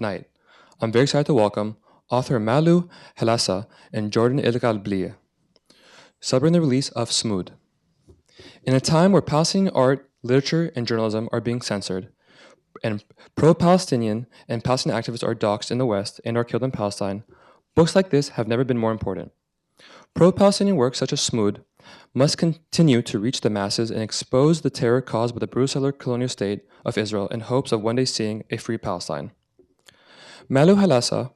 tonight, I'm very excited to welcome author Malu Halasa and Jordan Elgrably, celebrating the release of Sumūd. In a time where Palestinian art, literature, and journalism are being censored, and pro-Palestinian and Palestinian activists are doxxed in the West and are killed in Palestine, books like this have never been more important. Pro-Palestinian works such as Sumūd must continue to reach the masses and expose the terror caused by the brutal settler colonial state of Israel in hopes of one day seeing a free Palestine. Malu Halasa,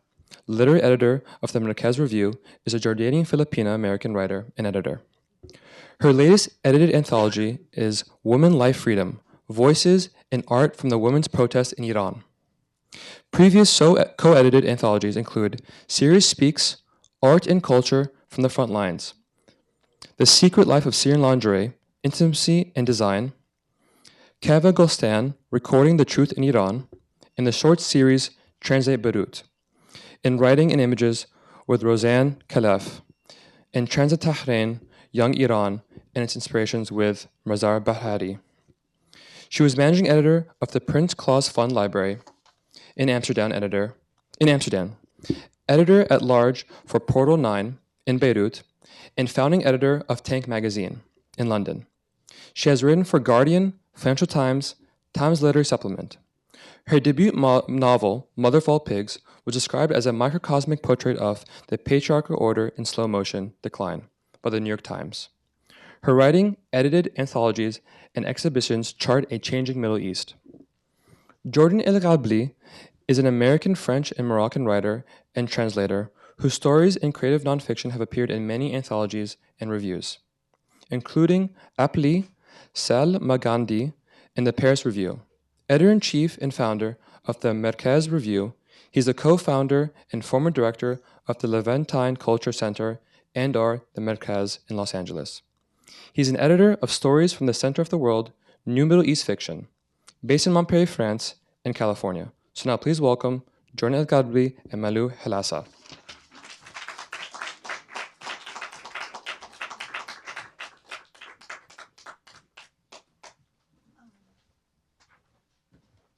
literary editor of the Markaz Review, is a Jordanian Filipina American writer and editor. Her latest edited anthology is Women, Life, Freedom, Voices and Art from the Women's Protests in Iran. Previous co-edited anthologies include Syria Speaks, Art and Culture from the Front Lines, The Secret Life of Syrian Lingerie, Intimacy and Design, Kaveh Golestan, Recording the Truth in Iran, and the short series Transit Beirut, in Writing and Images with Rosanne Khalaf, and Transit Tehran, Young Iran, and its inspirations with Maziar Bahari. She was managing editor of the Prince Claus Fund Library in Amsterdam, editor at large for Portal 9 in Beirut, and founding editor of Tank magazine in London. She has written for Guardian, Financial Times, Times Literary Supplement. Her debut novel, Mother of All Pigs, was described as a microcosmic portrait of the patriarchal order in slow motion decline by the New York Times. Her writing, edited anthologies, and exhibitions chart a changing Middle East. Jordan Elgrably is an American, French, and Moroccan writer and translator whose stories and creative nonfiction have appeared in many anthologies and reviews, including Appli, Sal Magandi, and the Paris Review. Editor-in-chief and founder of the Markaz Review, he's the co-founder and former director of the Levantine Culture Center and/or the Markaz in Los Angeles. He's an editor of Stories from the Center of the World, New Middle East Fiction, based in Montpellier, France, and California. So now please welcome Jordan Elgrably and Malu Halasa.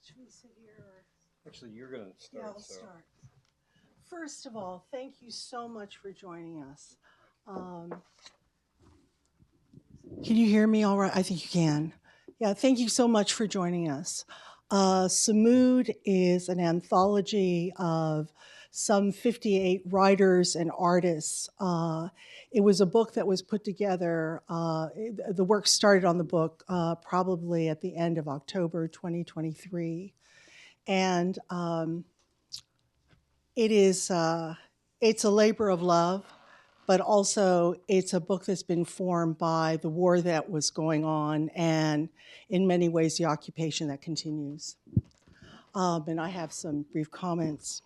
Should we sit here? Actually, you're going to start. Yeah, I'll start. First of all, thank you so much for joining us. Can you hear me all right? I think you can. Yeah, thank you so much for joining us. Sumūd is an anthology of some 58 writers and artists. It was a book that was put together, the work started on the book probably at the end of October 2023. And it's a labor of love, but also it's a book that's been formed by the war that was going on and in many ways the occupation that continues. And I have some brief comments.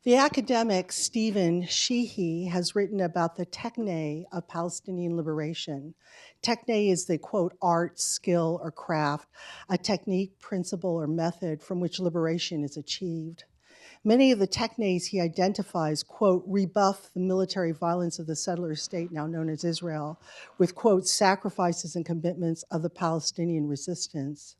The academic Stephen Sheehy has written about the techne of Palestinian liberation. Techne is the, quote, art, skill, or craft, a technique, principle, or method from which liberation is achieved. Many of the technes he identifies, quote, rebuff the military violence of the settler state, now known as Israel, with, quote, sacrifices and commitments of the Palestinian resistance.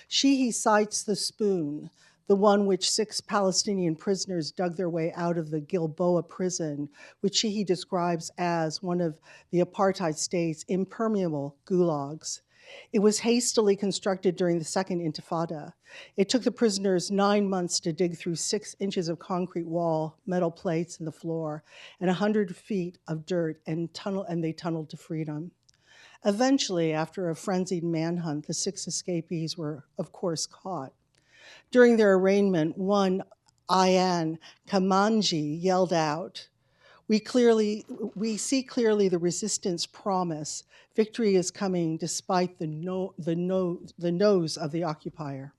Sheehy cites the spoon, the one which 6 Palestinian prisoners dug their way out of the Gilboa prison, which Sheehy describes as one of the apartheid state's impermeable gulags. It was hastily constructed during the Second Intifada. It took the prisoners 9 months to dig through 6 inches of concrete wall, metal plates in the floor, and 100 feet of dirt, and they tunneled to freedom. Eventually, after a frenzied manhunt, the 6 escapees were, of course, caught. During their arraignment, one, Ayan Kamanji, yelled out, we see clearly the resistance promise. Victory is coming despite the nose of the occupier.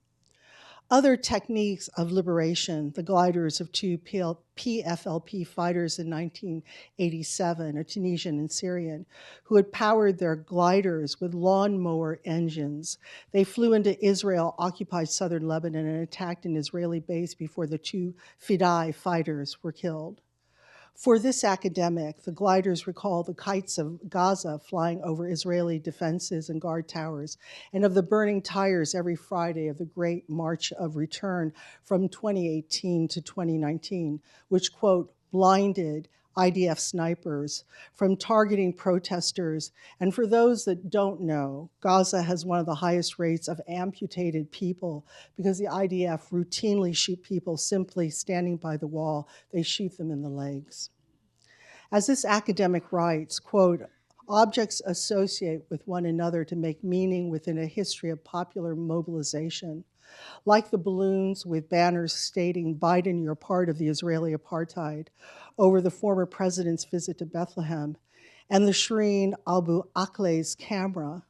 Other techniques of liberation, the gliders of 2 PFLP fighters in 1987, a Tunisian and Syrian, who had powered their gliders with lawnmower engines. They flew into Israel-occupied southern Lebanon and attacked an Israeli base before the 2 Fidai fighters were killed. For this academic, the gliders recall the kites of Gaza flying over Israeli defenses and guard towers, and of the burning tires every Friday of the Great March of Return from 2018 to 2019, which, quote, blinded IDF snipers from targeting protesters. And for those that don't know, Gaza has one of the highest rates of amputated people because the IDF routinely shoot people simply standing by the wall. They shoot them in the legs. As this academic writes, quote, objects associate with one another to make meaning within a history of popular mobilization. Like the balloons with banners stating, Biden, you're part of the Israeli apartheid, over the former president's visit to Bethlehem, and the Shireen Abu Akleh's camera.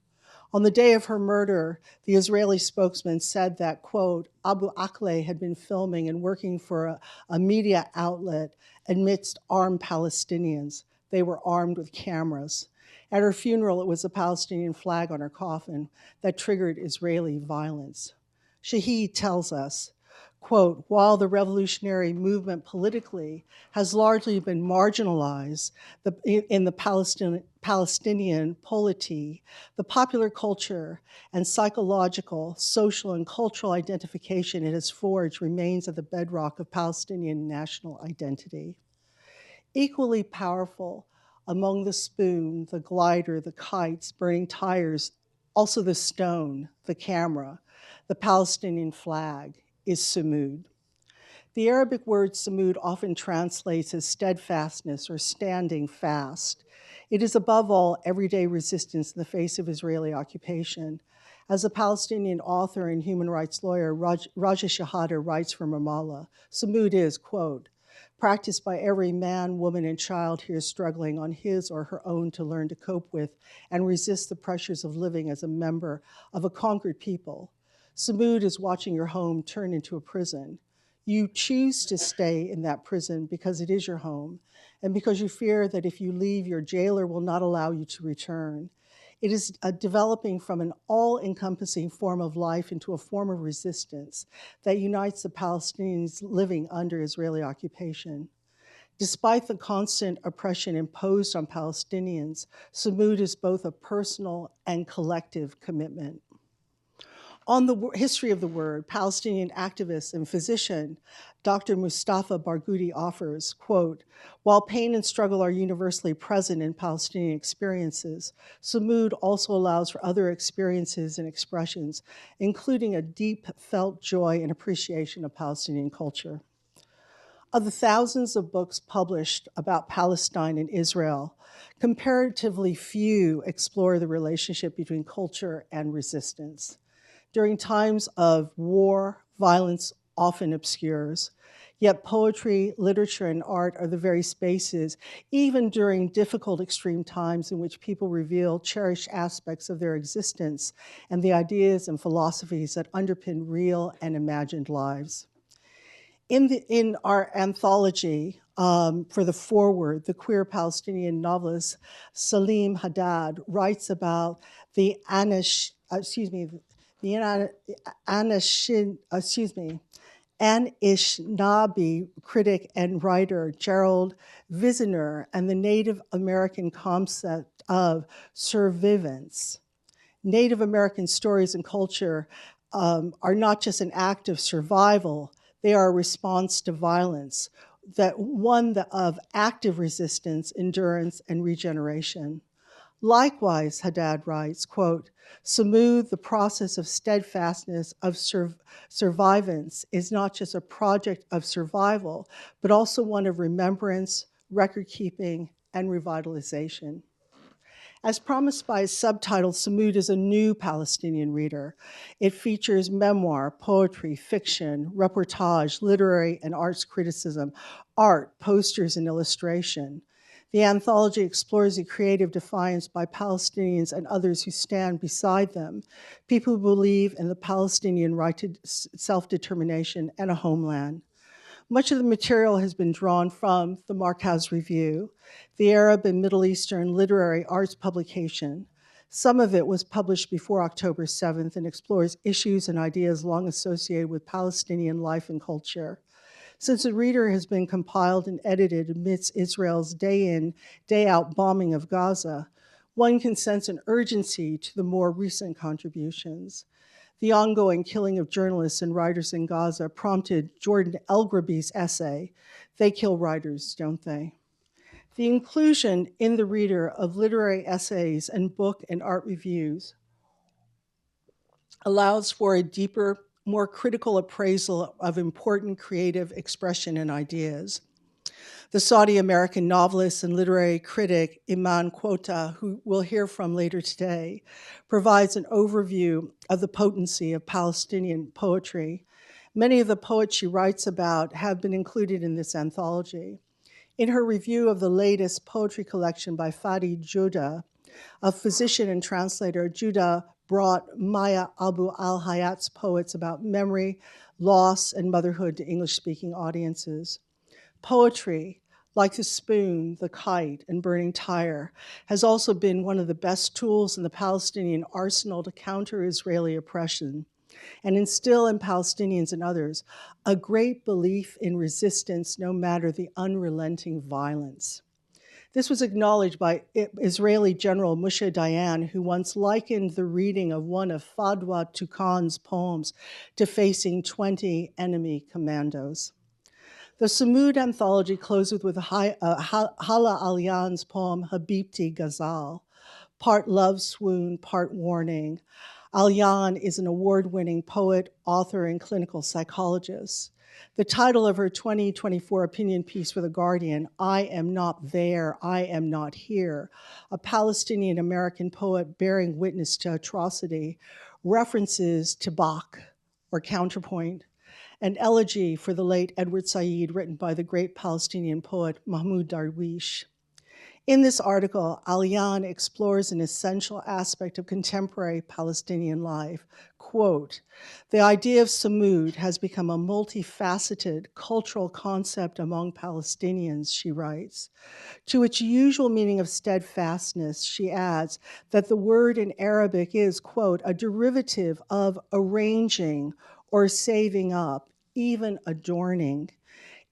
On the day of her murder, the Israeli spokesman said that, quote, Abu Akleh had been filming and working for a media outlet amidst armed Palestinians. They were armed with cameras. At her funeral, it was a Palestinian flag on her coffin that triggered Israeli violence. Shahid tells us, quote, while the revolutionary movement politically has largely been marginalized in the Palestinian polity, the popular culture and psychological, social, and cultural identification it has forged remains at the bedrock of Palestinian national identity. Equally powerful among the spoon, the glider, the kites, burning tires, also the stone, the camera, the Palestinian flag, is Sumūd. The Arabic word Sumūd often translates as steadfastness or standing fast. It is above all everyday resistance in the face of Israeli occupation. As a Palestinian author and human rights lawyer, Raja Shahada writes from Ramallah, Sumūd is, quote, practiced by every man, woman, and child here struggling on his or her own to learn to cope with and resist the pressures of living as a member of a conquered people. Sumūd is watching your home turn into a prison. You choose to stay in that prison because it is your home and because you fear that if you leave, your jailer will not allow you to return. It is developing from an all-encompassing form of life into a form of resistance that unites the Palestinians living under Israeli occupation. Despite the constant oppression imposed on Palestinians, Sumūd is both a personal and collective commitment. On the history of the word, Palestinian activist and physician Dr. Mustafa Barghouti offers, quote, while pain and struggle are universally present in Palestinian experiences, Sumūd also allows for other experiences and expressions, including a deep felt joy and appreciation of Palestinian culture. Of the thousands of books published about Palestine and Israel, comparatively few explore the relationship between culture and resistance. During times of war, violence often obscures, yet poetry, literature, and art are the very spaces, even during difficult extreme times in which people reveal cherished aspects of their existence and the ideas and philosophies that underpin real and imagined lives. In our anthology, for the foreword, the queer Palestinian novelist Salim Haddad writes about the Anishinaabe critic and writer Gerald Visner and the Native American concept of survivance. Native American stories and culture are not just an act of survival, they are a response to violence, one of active resistance, endurance, and regeneration. Likewise, Haddad writes, quote, Sumūd, the process of steadfastness, of survivance, is not just a project of survival, but also one of remembrance, record-keeping, and revitalization. As promised by its subtitle, Sumūd is a new Palestinian reader. It features memoir, poetry, fiction, reportage, literary and arts criticism, art, posters, and illustration. The anthology explores the creative defiance by Palestinians and others who stand beside them, people who believe in the Palestinian right to self-determination and a homeland. Much of the material has been drawn from the Markaz Review, the Arab and Middle Eastern literary arts publication. Some of it was published before October 7th and explores issues and ideas long associated with Palestinian life and culture. Since the reader has been compiled and edited amidst Israel's day-in, day-out bombing of Gaza, one can sense an urgency to the more recent contributions. The ongoing killing of journalists and writers in Gaza prompted Jordan Elgraby's essay, "They Kill Writers, Don't They?" The inclusion in the reader of literary essays and book and art reviews allows for a deeper, more critical appraisal of important creative expression and ideas. The Saudi-American novelist and literary critic Iman Quota, who we'll hear from later today, provides an overview of the potency of Palestinian poetry. Many of the poets she writes about have been included in this anthology. In her review of the latest poetry collection by Fadi Judah, a physician and translator, Judah brought Maya Abu al-Hayat's poets about memory, loss, and motherhood to English-speaking audiences. Poetry, like The Spoon, The Kite, and Burning Tire, has also been one of the best tools in the Palestinian arsenal to counter Israeli oppression and instill in Palestinians and others a great belief in resistance no matter the unrelenting violence. This was acknowledged by Israeli General Moshe Dayan, who once likened the reading of one of Fadwa Tuqan's poems to facing 20 enemy commandos. The Sumud anthology closes with Hala Alyan's poem, Habibti Ghazal, part love swoon, part warning. Alyan is an award-winning poet, author, and clinical psychologist. The title of her 2024 opinion piece for The Guardian, I Am Not There, I Am Not Here, a Palestinian American poet bearing witness to atrocity, references to Bach, or counterpoint, an elegy for the late Edward Said written by the great Palestinian poet Mahmoud Darwish. In this article, Alyan explores an essential aspect of contemporary Palestinian life. Quote, the idea of Sumud has become a multifaceted cultural concept among Palestinians, she writes. To its usual meaning of steadfastness, she adds that the word in Arabic is, quote, a derivative of arranging or saving up, even adorning.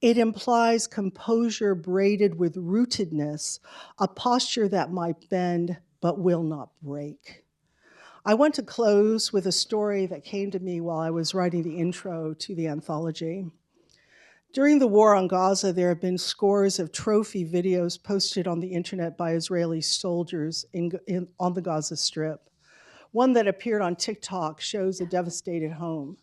It implies composure braided with rootedness, a posture that might bend but will not break. I want to close with a story that came to me while I was writing the intro to the anthology. During the war on Gaza, there have been scores of trophy videos posted on the internet by Israeli soldiers on the Gaza Strip. One that appeared on TikTok shows a devastated home.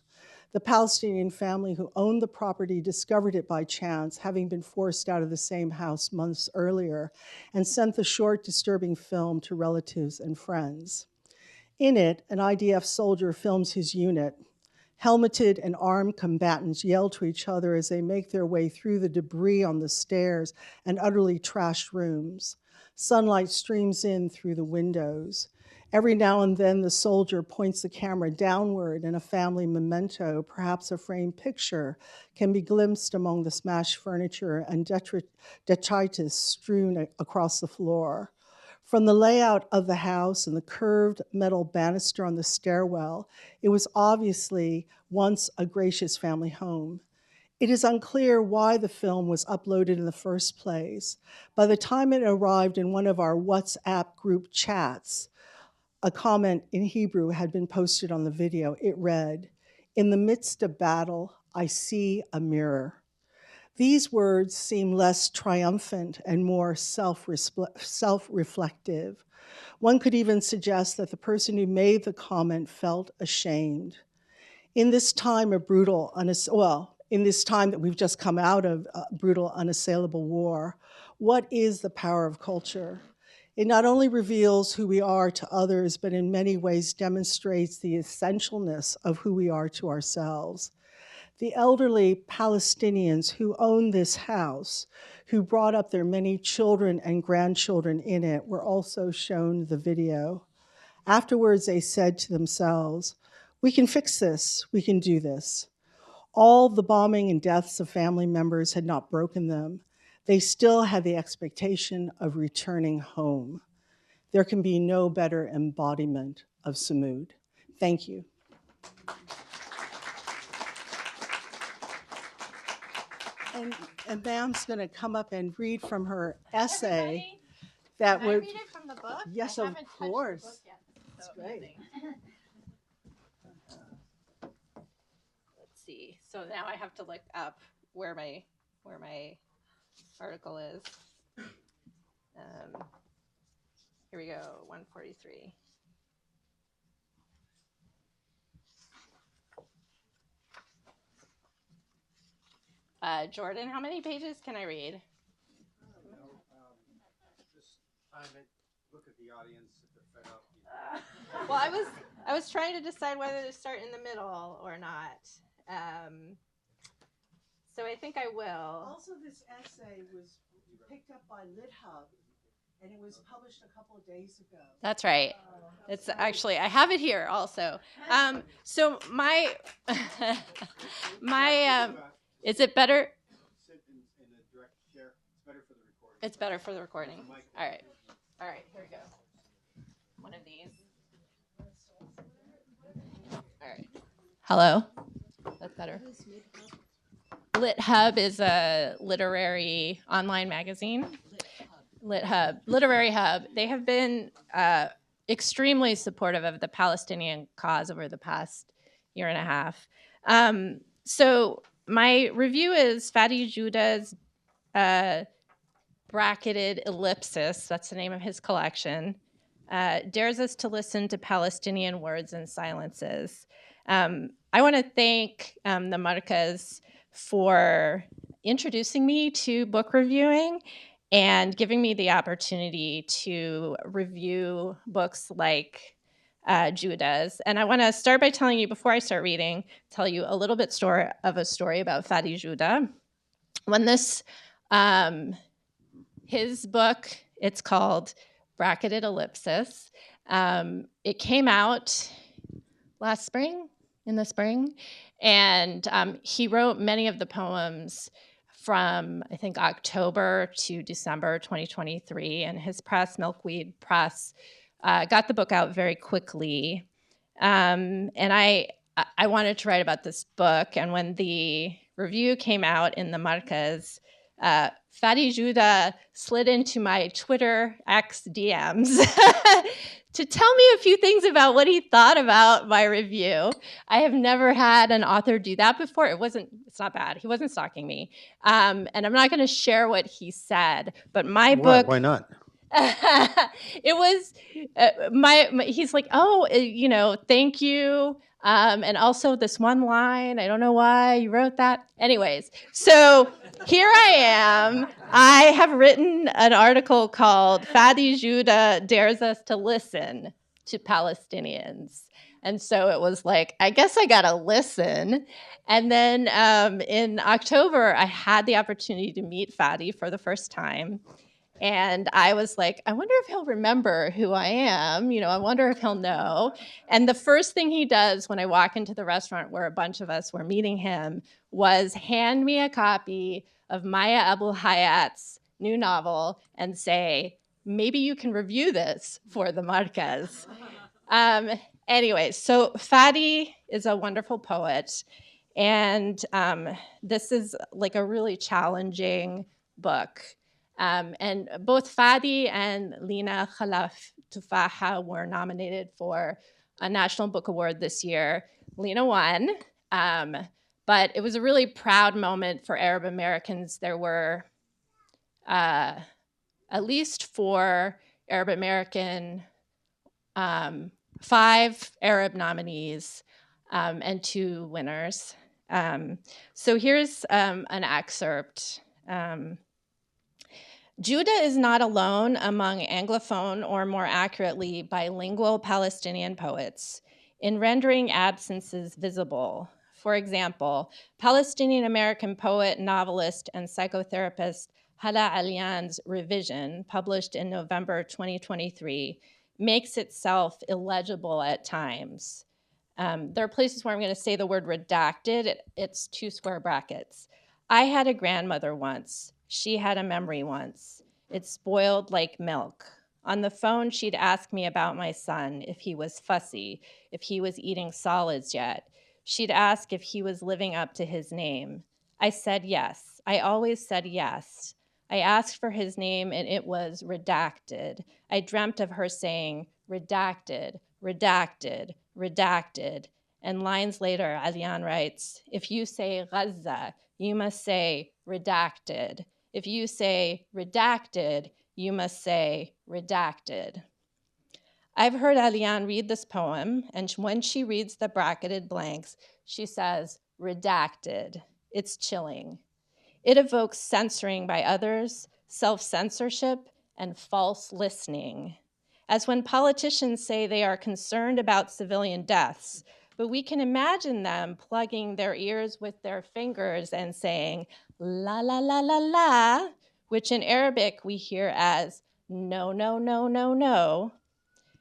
The Palestinian family who owned the property discovered it by chance, having been forced out of the same house months earlier, and sent the short, disturbing film to relatives and friends. In it, an IDF soldier films his unit. Helmeted and armed combatants yell to each other as they make their way through the debris on the stairs and utterly trashed rooms. Sunlight streams in through the windows. Every now and then, the soldier points the camera downward and a family memento, perhaps a framed picture, can be glimpsed among the smashed furniture and detritus strewn across the floor. From the layout of the house and the curved metal banister on the stairwell, it was obviously once a gracious family home. It is unclear why the film was uploaded in the first place. By the time it arrived in one of our WhatsApp group chats, a comment in Hebrew had been posted on the video. It read, in the midst of battle, I see a mirror. These words seem less triumphant and more self-reflective. One could even suggest that the person who made the comment felt ashamed. In this time of in this time that we've just come out of brutal, unassailable war, what is the power of culture? It not only reveals who we are to others, but in many ways demonstrates the essentialness of who we are to ourselves. The elderly Palestinians who own this house, who brought up their many children and grandchildren in it, were also shown the video. Afterwards, they said to themselves, we can fix this, we can do this. All the bombing and deaths of family members had not broken them. They still had the expectation of returning home. There can be no better embodiment of Sumud. Thank you. And Bam's going to come up and read from her essay. Everybody, That can I would, read it from the book? yes, I of haven't touched the course. book yet, That's so great. amazing. Let's see. So now I have to look up where my article is. Here we go. 143. Jordan, how many pages can I read? Just time it. Look at the audience if they're fed up. Well, I was trying to decide whether to start in the middle or not. So I think I will. Also, this essay was picked up by LitHub, and it was published a couple of days ago. That's right. It's actually, I have it here also. So my is it better? Sit in the direct chair. It's better for the recording. It's better for the recording. All right. All right, here we go. One of these. All right. Hello. That's better. LitHub is a literary online magazine. LitHub, Literary Hub. They have been extremely supportive of the Palestinian cause over the past year and a half. So my review is Fadi Joudah's bracketed ellipsis, that's the name of his collection, dares us to listen to Palestinian words and silences. I want to thank the Markaz for introducing me to book reviewing and giving me the opportunity to review books like Joudah's. And I want to start by telling you, before I start reading, tell you a little bit of a story about Fadi Joudah. When this, his book, it's called Bracketed Ellipsis. It came out in the spring, and he wrote many of the poems from, I think, October to December 2023, and his press, Milkweed Press, got the book out very quickly. And I wanted to write about this book, and when the review came out in the Markaz, Fadi Joudah slid into my Twitter X DMs to tell me a few things about what he thought about my review. I have never had an author do that before. It's not bad. He wasn't stalking me. And I'm not going to share what he said, but my book. Why not? It was he's like, thank you. And also this one line, I don't know why you wrote that. Anyways, so here I am. I have written an article called Fadi Joudah Dares Us to Listen to Palestinians. And so it was like, I guess I got to listen. And then in October, I had the opportunity to meet Fadi for the first time. And I was like, I wonder if he'll remember who I am. I wonder if he'll know. And the first thing he does when I walk into the restaurant where a bunch of us were meeting him was hand me a copy of Maya Abu Hayat's new novel and say, maybe you can review this for the Markaz. Anyway, so Fadi is a wonderful poet. And this is like a really challenging book. And both Fadi and Lina Khalaf Tufaha were nominated for a National Book Award this year. Lina won, but it was a really proud moment for Arab Americans. There were at least 4 Arab American, 5 Arab nominees, and 2 winners. So here's an excerpt. Joudah is not alone among Anglophone, or more accurately, bilingual Palestinian poets in rendering absences visible. For example, Palestinian American poet, novelist, and psychotherapist Hala Alyan's Revision, published in November 2023, makes itself illegible at times. There are places where I'm going to say the word redacted. It's 2 square brackets. I had a grandmother once. She had a memory once. It spoiled like milk. On the phone, she'd ask me about my son, if he was fussy, if he was eating solids yet. She'd ask if he was living up to his name. I said yes. I always said yes. I asked for his name and it was redacted. I dreamt of her saying, redacted, redacted, redacted. And lines later, Alian writes, if you say Gaza, you must say redacted. If you say redacted, you must say redacted. I've heard Alian read this poem, and when she reads the bracketed blanks, she says, redacted. It's chilling. It evokes censoring by others, self-censorship, and false listening. As when politicians say they are concerned about civilian deaths, but we can imagine them plugging their ears with their fingers and saying, la, la, la, la, la, which in Arabic we hear as no, no, no, no, no.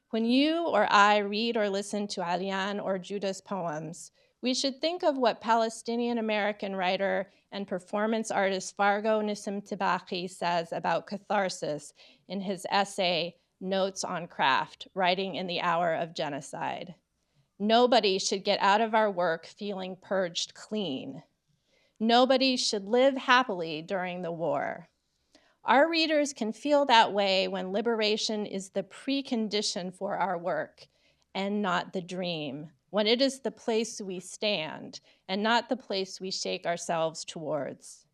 When you or I read or listen to Alian or Judah's poems, we should think of what Palestinian American writer and performance artist Fargo Nissim Tibaki says about catharsis in his essay, Notes on Craft, Writing in the Hour of Genocide. Nobody should get out of our work feeling purged clean. Nobody should live happily during the war. Our readers can feel that way when liberation is the precondition for our work and not the dream, when it is the place we stand and not the place we shake ourselves towards.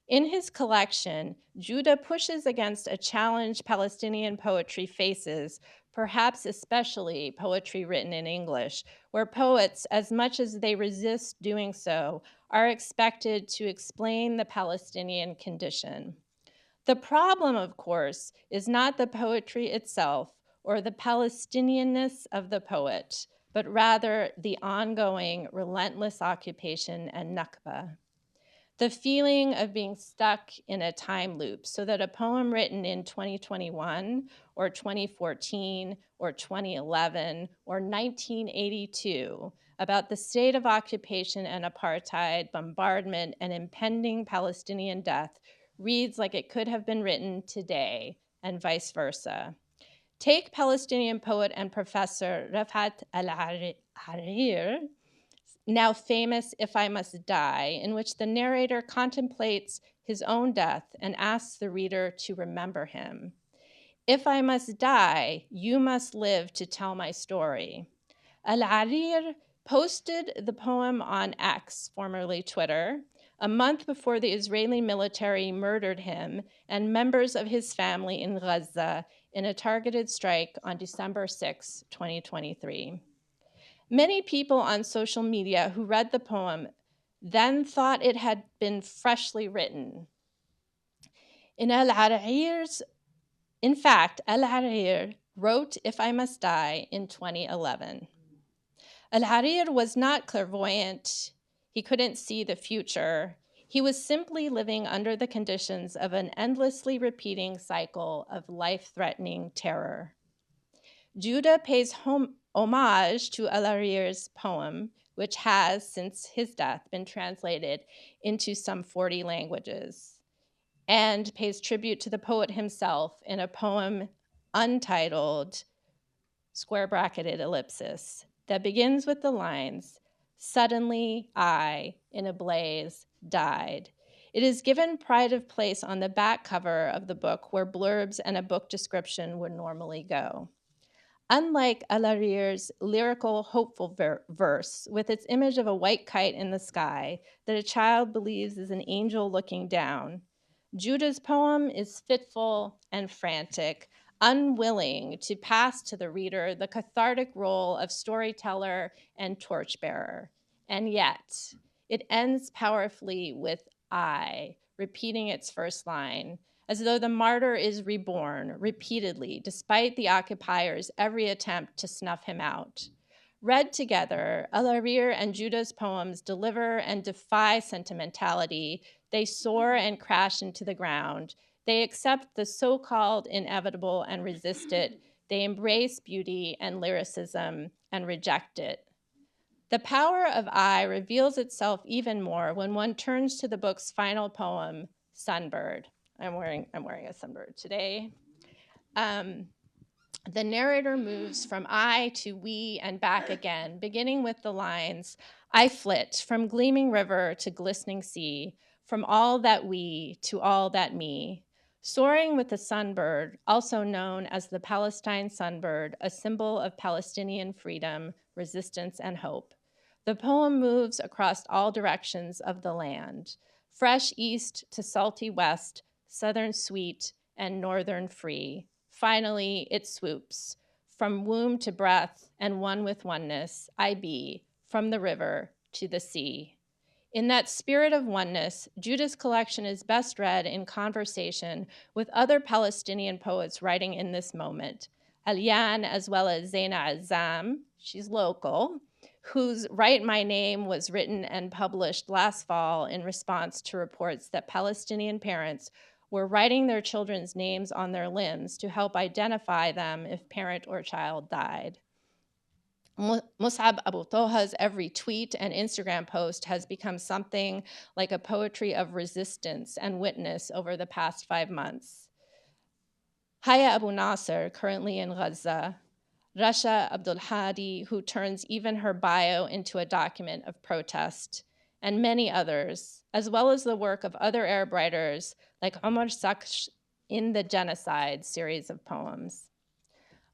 In his collection, Judah pushes against a challenge Palestinian poetry faces, perhaps especially poetry written in English, where poets, as much as they resist doing so, are expected to explain the Palestinian condition. The problem, of course, is not the poetry itself or the Palestinianness of the poet, but rather the ongoing, relentless occupation and Nakba. The feeling of being stuck in a time loop so that a poem written in 2021 or 2014 or 2011 or 1982 about the state of occupation and apartheid, bombardment, and impending Palestinian death reads like it could have been written today, and vice versa. Take Palestinian poet and professor Rafat al-Harir, now famous If I Must Die, in which the narrator contemplates his own death and asks the reader to remember him. If I must die, you must live to tell my story. Al-Harir posted the poem on X, formerly Twitter, a month before the Israeli military murdered him and members of his family in Gaza in a targeted strike on December 6, 2023. Many people on social media who read the poem then thought it had been freshly written. In fact, Al-Harir wrote If I Must Die in 2011. Al-Harir was not clairvoyant. He couldn't see the future. He was simply living under the conditions of an endlessly repeating cycle of life-threatening terror. Judah pays homage to Al-Harir's poem, which has, since his death, been translated into some 40 languages, and pays tribute to the poet himself in a poem untitled, square bracketed ellipsis, that begins with the lines, "Suddenly I, in a blaze, died." It is given pride of place on the back cover of the book where blurbs and a book description would normally go. Unlike Al-Harir's lyrical, hopeful verse, with its image of a white kite in the sky that a child believes is an angel looking down, Judah's poem is fitful and frantic, unwilling to pass to the reader the cathartic role of storyteller and torchbearer. And yet, it ends powerfully with I, repeating its first line, as though the martyr is reborn repeatedly, despite the occupiers' every attempt to snuff him out. Read together, Al-Harir and Judah's poems deliver and defy sentimentality. They soar and crash into the ground. They accept the so-called inevitable and resist it. They embrace beauty and lyricism and reject it. The power of I reveals itself even more when one turns to the book's final poem, Sunbird. I'm wearing a sunbird today. The narrator moves from I to we and back again, beginning with the lines, I flit from gleaming river to glistening sea, from all that we to all that me. Soaring with the sunbird, also known as the Palestine sunbird, a symbol of Palestinian freedom, resistance, and hope. The poem moves across all directions of the land, fresh east to salty west, southern sweet, and northern free. Finally, it swoops, from womb to breath and one with oneness, I be, from the river to the sea. In that spirit of oneness, Judah's collection is best read in conversation with other Palestinian poets writing in this moment. Alyan, as well as Zaina Azam, she's local, whose Write My Name was written and published last fall in response to reports that Palestinian parents were writing their children's names on their limbs to help identify them if parent or child died. Mus'ab Abu Toha's every tweet and Instagram post has become something like a poetry of resistance and witness over the past 5 months. Haya Abu Nasser, currently in Gaza, Rasha Abdul Hadi, who turns even her bio into a document of protest, and many others, as well as the work of other Arab writers like Omar Saksh in the Genocide series of poems.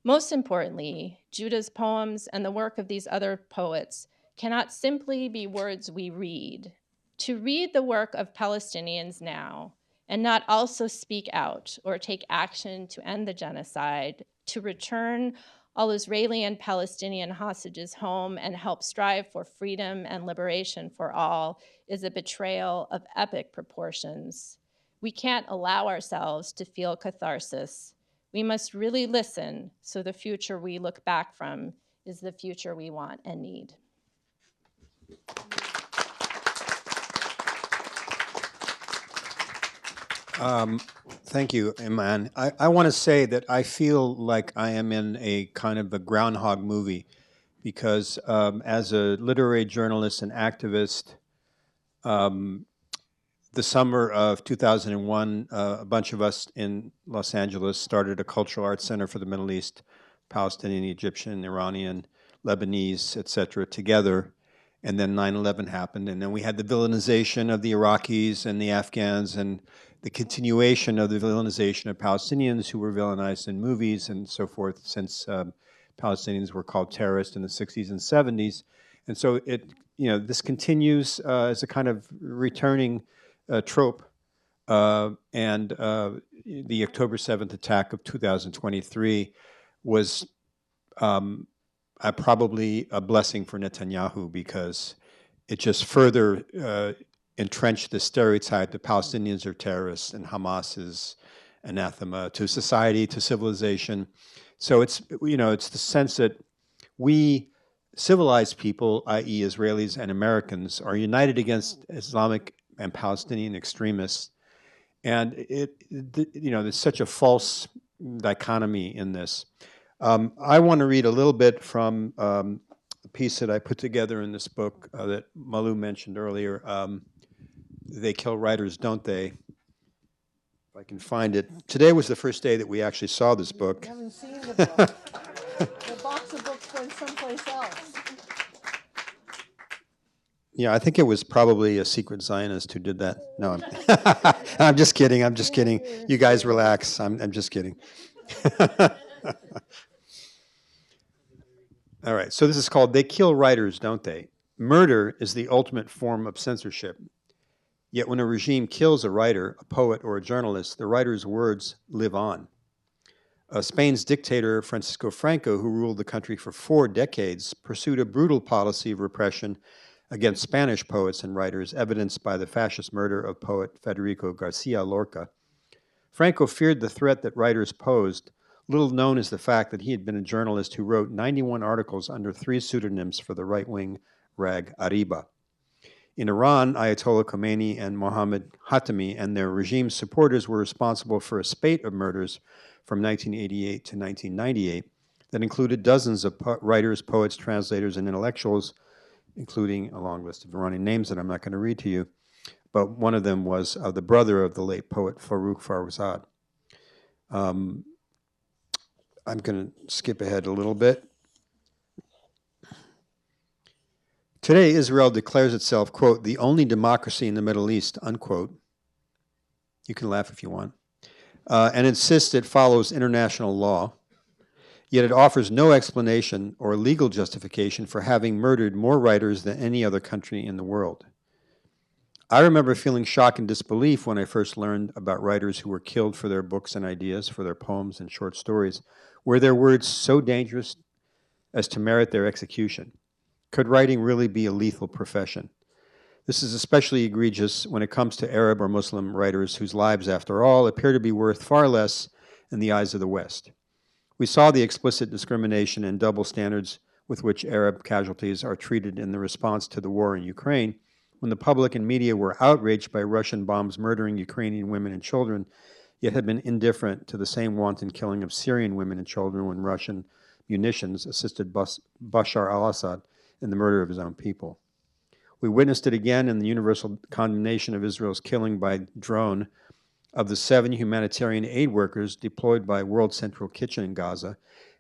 Most importantly, Judah's poems and the work of these other poets cannot simply be words we read. To read the work of Palestinians now and not also speak out or take action to end the genocide, to return all Israeli and Palestinian hostages home and help strive for freedom and liberation for all, is a betrayal of epic proportions. We can't allow ourselves to feel catharsis. We must really listen so the future we look back from is the future we want and need. Thank you, Iman. I want to say that I feel like I am in a kind of a groundhog movie because as a literary journalist and activist, the summer of 2001, a bunch of us in Los Angeles started a cultural arts center for the Middle East, Palestinian, Egyptian, Iranian, Lebanese, et cetera, together. And then 9/11 happened. And then we had the villainization of the Iraqis and the Afghans and the continuation of the villainization of Palestinians who were villainized in movies and so forth since Palestinians were called terrorists in the 60s and 70s. And so this continues as a kind of returning trope, and the October 7th attack of 2023 was probably a blessing for Netanyahu because it just further entrenched the stereotype that Palestinians are terrorists and Hamas is anathema to society, to civilization. So it's the sense that we civilized people, i.e. Israelis and Americans, are united against Islamic and Palestinian extremists. And there's such a false dichotomy in this. I want to read a little bit from a piece that I put together in this book that Malu mentioned earlier. They kill writers, don't they? If I can find it. Today was the first day that we actually saw this book. I haven't seen the book. The box of books went someplace else. Yeah, I think it was probably a secret Zionist who did that. No, I'm just kidding. I'm just kidding. You guys relax. I'm just kidding. All right, so this is called They Kill Writers, Don't They? Murder is the ultimate form of censorship. Yet when a regime kills a writer, a poet, or a journalist, the writer's words live on. Spain's dictator, Francisco Franco, who ruled the country for 4 decades, pursued a brutal policy of repression against Spanish poets and writers, evidenced by the fascist murder of poet Federico Garcia Lorca. Franco feared the threat that writers posed. Little known is the fact that he had been a journalist who wrote 91 articles under 3 pseudonyms for the right-wing rag Arriba. In Iran, Ayatollah Khomeini and Mohammad Khatami and their regime supporters were responsible for a spate of murders from 1988 to 1998 that included dozens of writers, poets, translators, and intellectuals, including a long list of Iranian names that I'm not going to read to you. But one of them was the brother of the late poet Farouk Farrokhzad. I'm going to skip ahead a little bit. Today, Israel declares itself, quote, the only democracy in the Middle East, unquote. You can laugh if you want. And insists it follows international law. Yet it offers no explanation or legal justification for having murdered more writers than any other country in the world. I remember feeling shock and disbelief when I first learned about writers who were killed for their books and ideas, for their poems and short stories. Were their words so dangerous as to merit their execution? Could writing really be a lethal profession? This is especially egregious when it comes to Arab or Muslim writers whose lives, after all, appear to be worth far less in the eyes of the West. We saw the explicit discrimination and double standards with which Arab casualties are treated in the response to the war in Ukraine, when the public and media were outraged by Russian bombs murdering Ukrainian women and children, yet had been indifferent to the same wanton killing of Syrian women and children when Russian munitions assisted Bashar al-Assad in the murder of his own people. We witnessed it again in the universal condemnation of Israel's killing by drone of the 7 humanitarian aid workers deployed by World Central Kitchen in Gaza,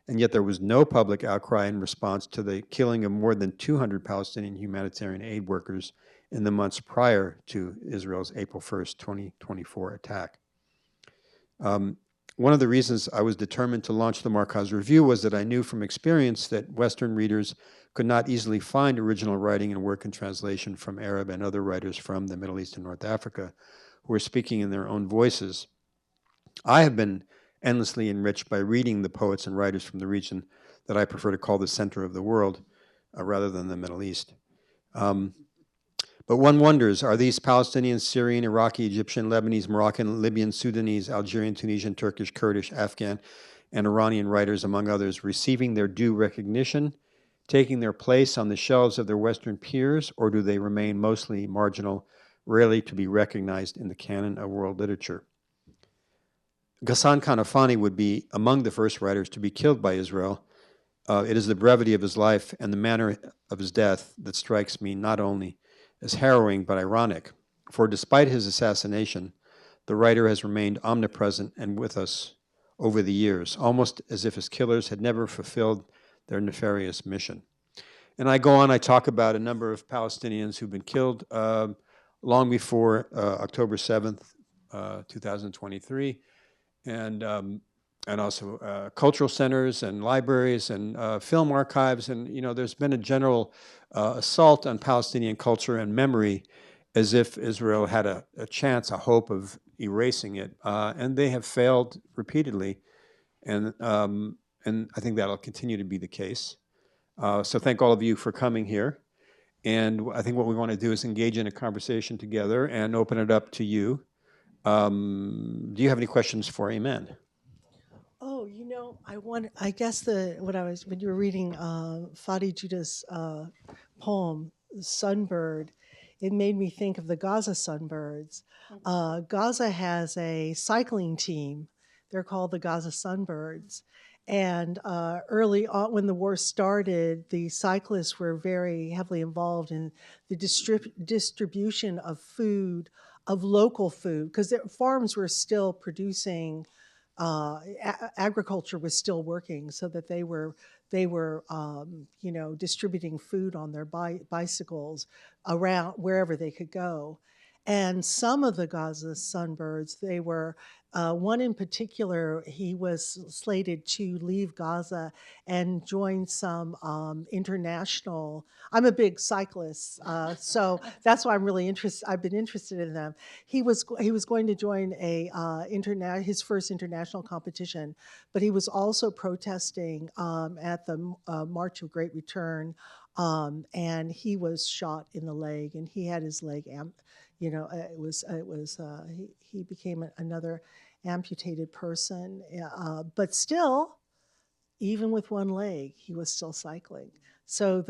and yet there was no public outcry in response to the killing of more than 200 Palestinian humanitarian aid workers in the months prior to Israel's April 1st, 2024 attack. One of the reasons I was determined to launch the Markaz Review was that I knew from experience that Western readers could not easily find original writing and work in translation from Arab and other writers from the Middle East and North Africa who are speaking in their own voices. I have been endlessly enriched by reading the poets and writers from the region that I prefer to call the center of the world rather than the Middle East. But one wonders, are these Palestinian, Syrian, Iraqi, Egyptian, Lebanese, Moroccan, Libyan, Sudanese, Algerian, Tunisian, Turkish, Kurdish, Afghan, and Iranian writers, among others, receiving their due recognition, taking their place on the shelves of their Western peers, or do they remain mostly marginal, rarely to be recognized in the canon of world literature? Ghassan Kanafani would be among the first writers to be killed by Israel. It is the brevity of his life and the manner of his death that strikes me not only as harrowing but ironic, for despite his assassination, the writer has remained omnipresent and with us over the years, almost as if his killers had never fulfilled their nefarious mission. And I go on, I talk about a number of Palestinians who've been killed long before October 7th, 2023, and also cultural centers and libraries and film archives. And, you know, there's been a general assault on Palestinian culture and memory as if Israel had a chance, a hope of erasing it. And they have failed repeatedly. And I think that'll continue to be the case. So thank all of you for coming here. And I think what we want to do is engage in a conversation together and open it up to you. Do you have any questions for Iman? Oh, you know, I guess when you were reading Fadi Judah's poem, Sunbird, it made me think of the Gaza Sunbirds. Gaza has a cycling team. They're called the Gaza Sunbirds. And early on, when the war started, the cyclists were very heavily involved in the distribution of food, of local food, because their farms were still producing. Agriculture was still working, so that they were you know, distributing food on their bicycles around wherever they could go. And some of the Gaza Sunbirds, they were one in particular, he was slated to leave Gaza and join some international. I'm a big cyclist, so that's why I'm really interested. I've been interested in them. He was going to join his first international competition, but he was also protesting at the March of Great Return, and he was shot in the leg, and he had his leg you know, he became another amputated person, but still, even with one leg, he was still cycling. So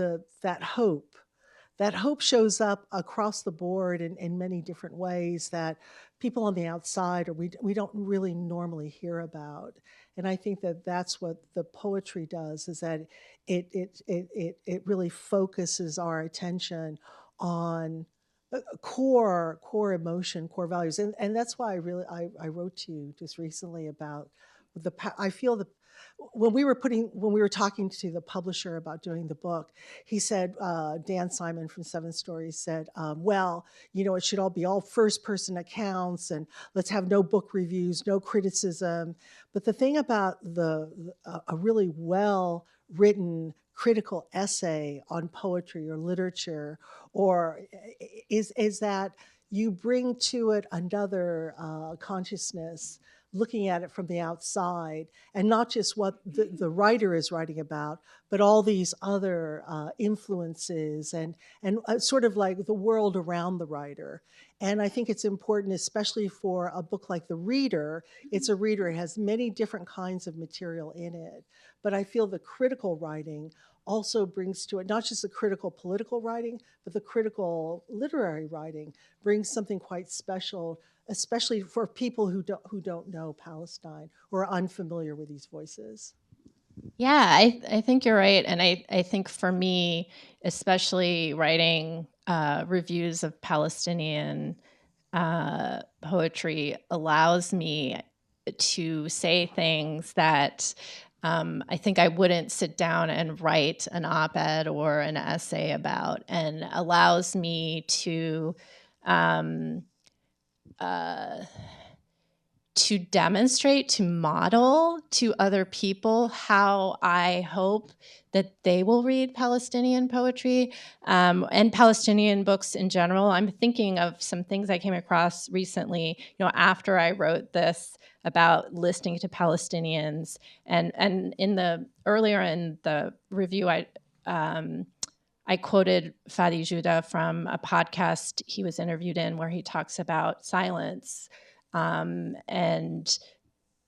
that hope shows up across the board in many different ways that people on the outside, or we don't really normally hear about. And I think that's what the poetry does, is that it really focuses our attention on core emotion, core values, and that's why I wrote to you just recently about I feel when we were talking to the publisher about doing the book, he said, Dan Simon from Seven Stories said, well, it should all be all first-person accounts, and let's have no book reviews, no criticism. But the thing about a really well-written critical essay on poetry or literature, is that you bring to it another consciousness, looking at it from the outside, and not just what the writer is writing about, but all these other influences and sort of like the world around the writer. And I think it's important, especially for a book like The Reader. It's a reader, it has many different kinds of material in it. But I feel the critical writing also brings to it, not just the critical political writing, but the critical literary writing brings something quite special, especially for people who don't know Palestine or are unfamiliar with these voices. Yeah, I think you're right. And I think for me, especially writing reviews of Palestinian poetry allows me to say things that I think I wouldn't sit down and write an op-ed or an essay about, and allows me to demonstrate, to model to other people how I hope that they will read Palestinian poetry and Palestinian books in general. I'm thinking of some things I came across recently, after I wrote this about listening to Palestinians, and earlier in the review, I quoted Fadi Joudah from a podcast he was interviewed in where he talks about silence. And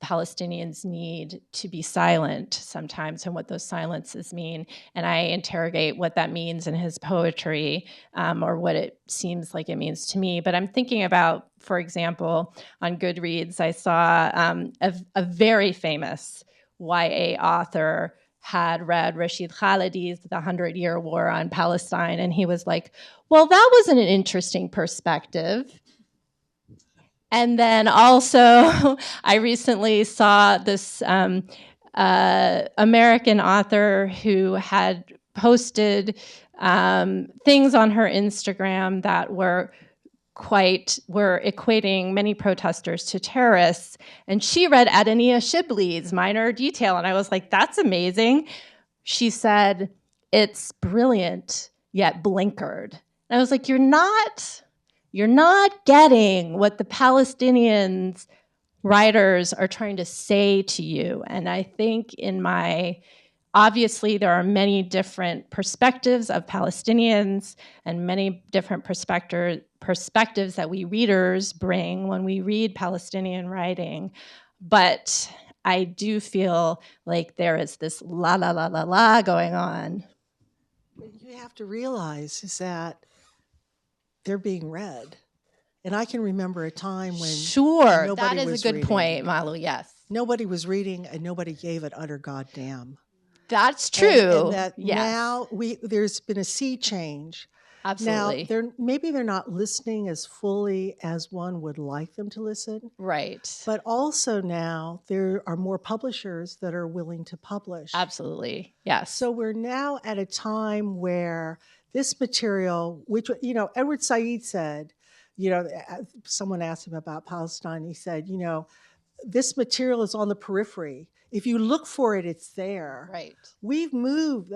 Palestinians need to be silent sometimes, and what those silences mean. And I interrogate what that means in his poetry, or what it seems like it means to me. But I'm thinking about, for example, on Goodreads, I saw a very famous YA author had read Rashid Khalidi's The 100-Year War on Palestine, and he was like, well, that was an interesting perspective. And then also, I recently saw this American author who had posted things on her Instagram that were equating many protesters to terrorists. And she read Adania Shibley's Minor Detail, and I was like, that's amazing. She said, it's brilliant, yet blinkered. And I was like, you're not getting what the Palestinians writers are trying to say to you. And I think obviously there are many different perspectives of Palestinians and many different perspectives that we readers bring when we read Palestinian writing. But I do feel like there is this la la la la la going on. What you have to realize is that they're being read. And I can remember a time when Sure, that is a good point, Malu, yes. Nobody was reading and nobody gave an utter goddamn. That's true. And that yes. Now there's been a sea change. Absolutely. Now, maybe they're not listening as fully as one would like them to listen. Right. But also now there are more publishers that are willing to publish. Absolutely, yes. So we're now at a time where this material, which, Edward Said said, someone asked him about Palestine. He said, this material is on the periphery. If you look for it, it's there. Right. We've moved.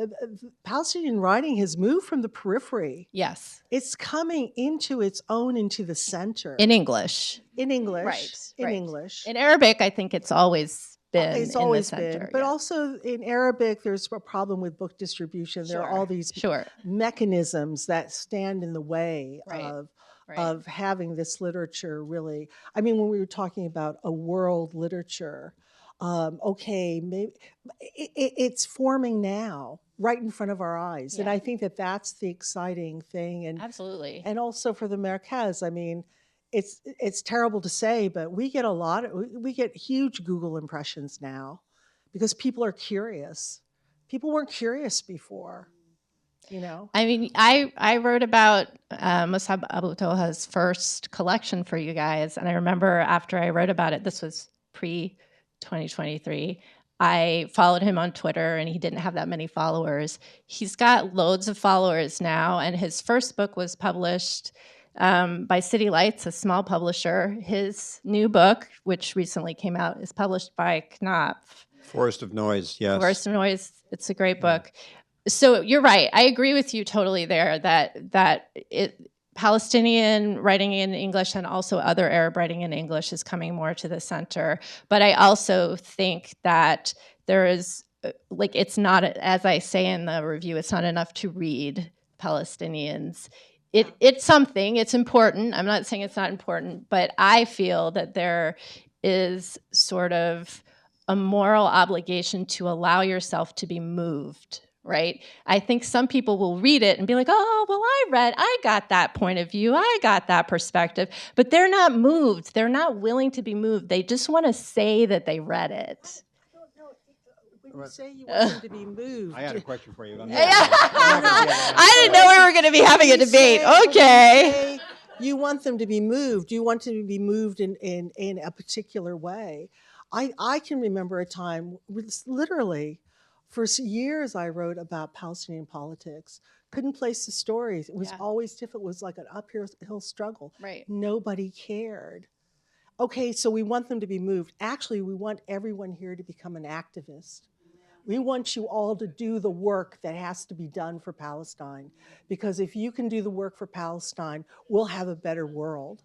Palestinian writing has moved from the periphery. Yes. It's coming into its own, into the center. In English. In English. Right. In English. In Arabic, I think it's always been It's always in the center, been. But also in Arabic, there's a problem with book distribution. There are all these mechanisms that stand in the way of having this literature really. I mean, when we were talking about a world literature, maybe it's forming now right in front of our eyes. Yeah. And I think that that's the exciting thing. And absolutely. And also for the Markaz, I mean, it's terrible to say, but we get huge Google impressions now because people are curious. People weren't curious before, I mean, I wrote about Musab Abu Toha's first collection for you guys, and I remember after I wrote about it, this was pre-2023, I followed him on Twitter, and he didn't have that many followers. He's got loads of followers now, and his first book was published by City Lights, a small publisher. His new book, which recently came out, is published by Knopf. Forest of Noise, yes. Forest of Noise. It's a great book. So you're right. I agree with you totally there that Palestinian writing in English and also other Arab writing in English is coming more to the center. But I also think that there is, like, it's not, as I say in the review, it's not enough to read Palestinians. It's something, it's important. I'm not saying it's not important, but I feel that there is sort of a moral obligation to allow yourself to be moved, right? I think some people will read it and be like, oh, well, I got that point of view. I got that perspective. But they're not moved. They're not willing to be moved. They just want to say that they read it. When you say you want them to be moved. I had a question for you. I didn't know we were going to be having a debate. Okay. You want them to be moved. You want them to be moved in a particular way. I can remember a time, literally, for years I wrote about Palestinian politics. Couldn't place the stories. It was always difficult. It was like an uphill struggle. Right. Nobody cared. Okay, so we want them to be moved. Actually, we want everyone here to become an activist. We want you all to do the work that has to be done for Palestine. Because if you can do the work for Palestine, we'll have a better world.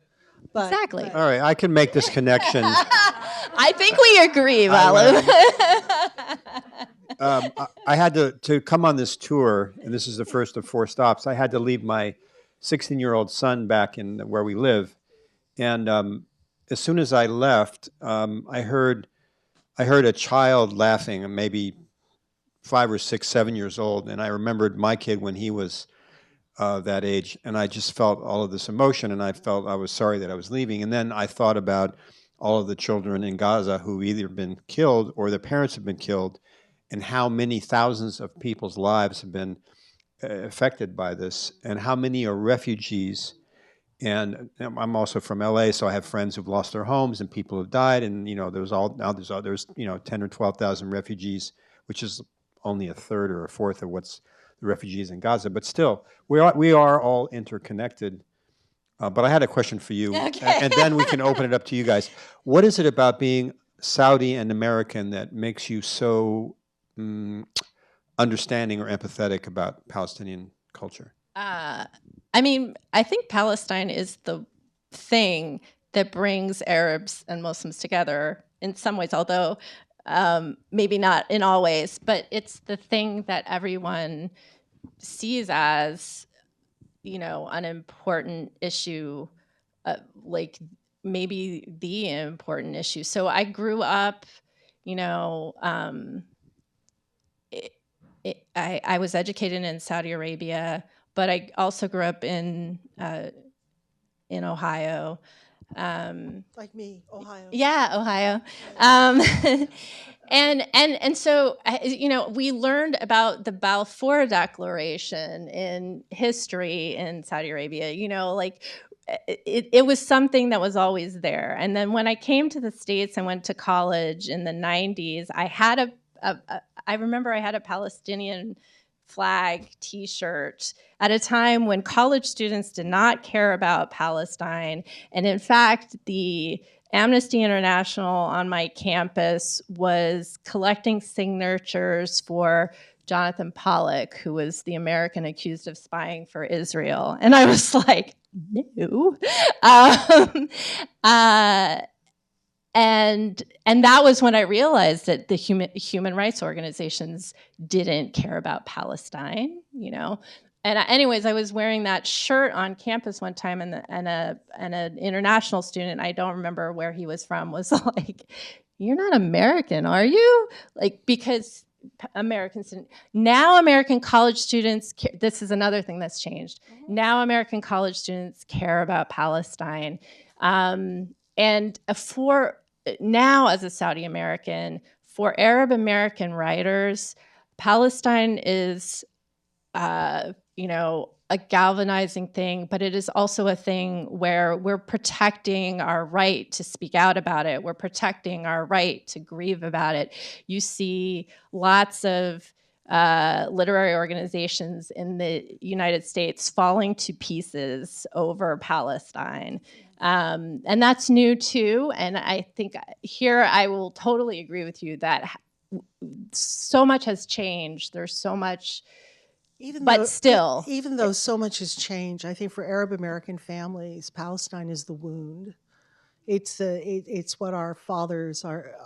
Exactly. All right, I can make this connection. I think we agree, Malu. I had to come on this tour, and this is the first of 4 stops. I had to leave my 16-year-old son back in where we live. And as soon as I left, I heard a child laughing, maybe 5 or 6, 7 years old, and I remembered my kid when he was that age, and I just felt all of this emotion, and I felt I was sorry that I was leaving. And then I thought about all of the children in Gaza who either been killed or their parents have been killed, and how many thousands of people's lives have been affected by this, and how many are refugees. And I'm also from LA, so I have friends who've lost their homes and people have died. And there's 10 or 12,000 refugees, which is only a third or a fourth of what's the refugees in Gaza. But still, we are all interconnected. But I had a question for you, and then we can open it up to you guys. What is it about being Saudi and American that makes you so understanding or empathetic about Palestinian culture? I mean, I think Palestine is the thing that brings Arabs and Muslims together in some ways, although maybe not in all ways, but it's the thing that everyone sees as, an important issue, like maybe the important issue. So I grew up, I was educated in Saudi Arabia, but I also grew up in Ohio. Like me, Ohio. Yeah, Ohio. And so, we learned about the Balfour Declaration in history in Saudi Arabia. It was something that was always there. And then when I came to the States and went to college in the 90s, I remember I had a Palestinian flag T-shirt at a time when college students did not care about Palestine. And in fact, the Amnesty International on my campus was collecting signatures for Jonathan Pollock, who was the American accused of spying for Israel. And I was like, no. And that was when I realized that the human rights organizations didn't care about Palestine, And anyways, I was wearing that shirt on campus one time, and an international student, I don't remember where he was from, was like, "You're not American, are you?" Because now American college students, this is another thing that's changed. Now American college students care about Palestine. And now, as a Saudi American, for Arab American writers, Palestine is, a galvanizing thing, but it is also a thing where we're protecting our right to speak out about it. We're protecting our right to grieve about it. You see lots of literary organizations in the United States falling to pieces over Palestine. And that's new too. And I think here I will totally agree with you that so much has changed. There's so much, but still. Even though so much has changed, I think for Arab American families, Palestine is the wound. It's what our fathers, our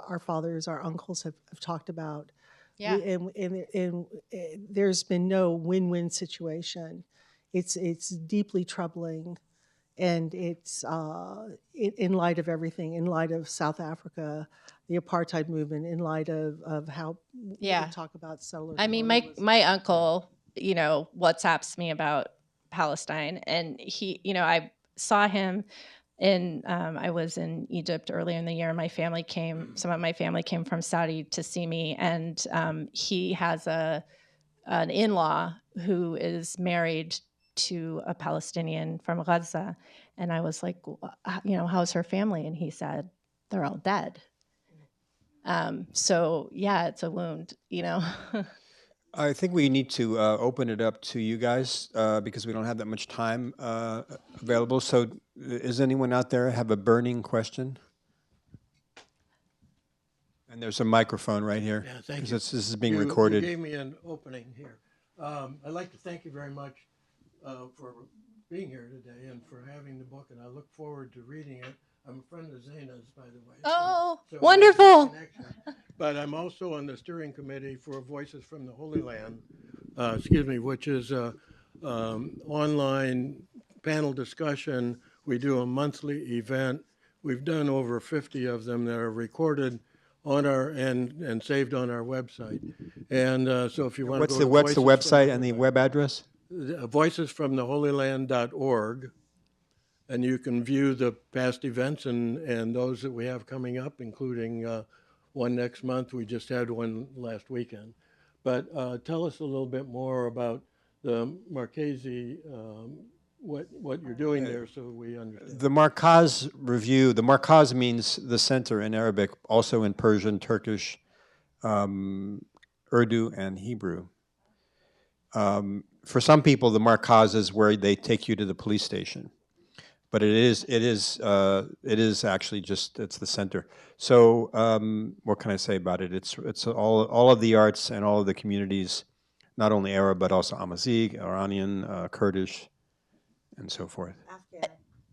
uncles have talked about. Yeah. And there's been no win-win situation. It's deeply troubling, and it's in light of everything, in light of South Africa, the apartheid movement, in light of how we talk about settler. I mean, my uncle, WhatsApps me about Palestine, and he, I saw him I was in Egypt earlier in the year. Some of my family came from Saudi to see me, and he has an in-law who is married to a Palestinian from Gaza. And I was like, how's her family? And he said, they're all dead. So yeah, it's a wound, I think we need to open it up to you guys because we don't have that much time available. So does anyone out there have a burning question? And there's a microphone right here. Yeah, thank you. This is being recorded. You gave me an opening here. I'd like to thank you very much for being here today and for having the book, and I look forward to reading it. I'm a friend of Zaina's, by the way. Oh, so wonderful. But I'm also on the steering committee for Voices from the Holy Land, which is an online panel discussion. We do a monthly event. We've done over 50 of them that are recorded on our and saved on our website. And so if you want to go what's the website and the web address? Voicesfromtheholyland.org. And you can view the past events and those that we have coming up, including one next month. We just had one last weekend. But tell us a little bit more about the Markazi, what you're doing there so we understand. The Markaz review, the Markaz means the center in Arabic, also in Persian, Turkish, Urdu, and Hebrew. For some people, the Markaz is where they take you to the police station. But it is actually just, it's the center. So what can I say about it? It's all of the arts and all of the communities, not only Arab, but also Amazigh, Iranian, Kurdish, and so forth.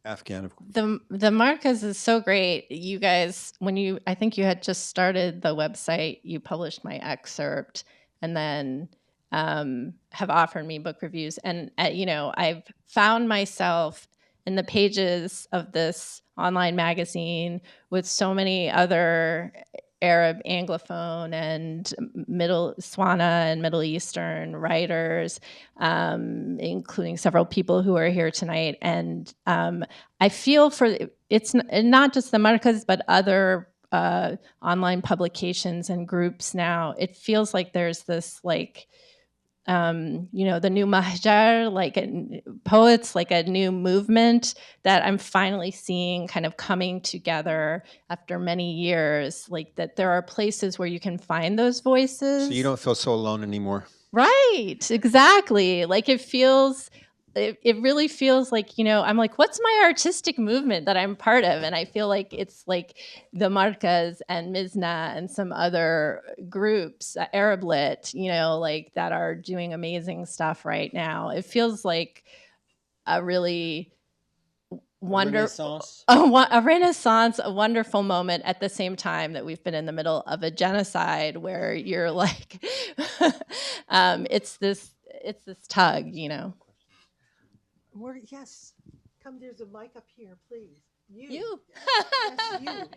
Afghan, of course. The Markaz is so great. You guys, I think you had just started the website, you published my excerpt, and then have offered me book reviews. And, I've found myself in the pages of this online magazine with so many other Arab, Anglophone, and Swana and Middle Eastern writers, including several people who are here tonight. And I feel it's not just the Markaz, but other online publications and groups now. It feels like there's this the new Maziar, poets, a new movement that I'm finally seeing kind of coming together after many years, that there are places where you can find those voices. So you don't feel so alone anymore. Right, exactly. It really feels like, I'm like, what's my artistic movement that I'm part of? And I feel like it's like the Markaz and Mizna and some other groups, Arab Lit, that are doing amazing stuff right now. It feels like a really wonderful, a renaissance, a wonderful moment at the same time that we've been in the middle of a genocide where you're like, it's this tug, Yes. Come, there's a mic up here, please. You. Yes, you.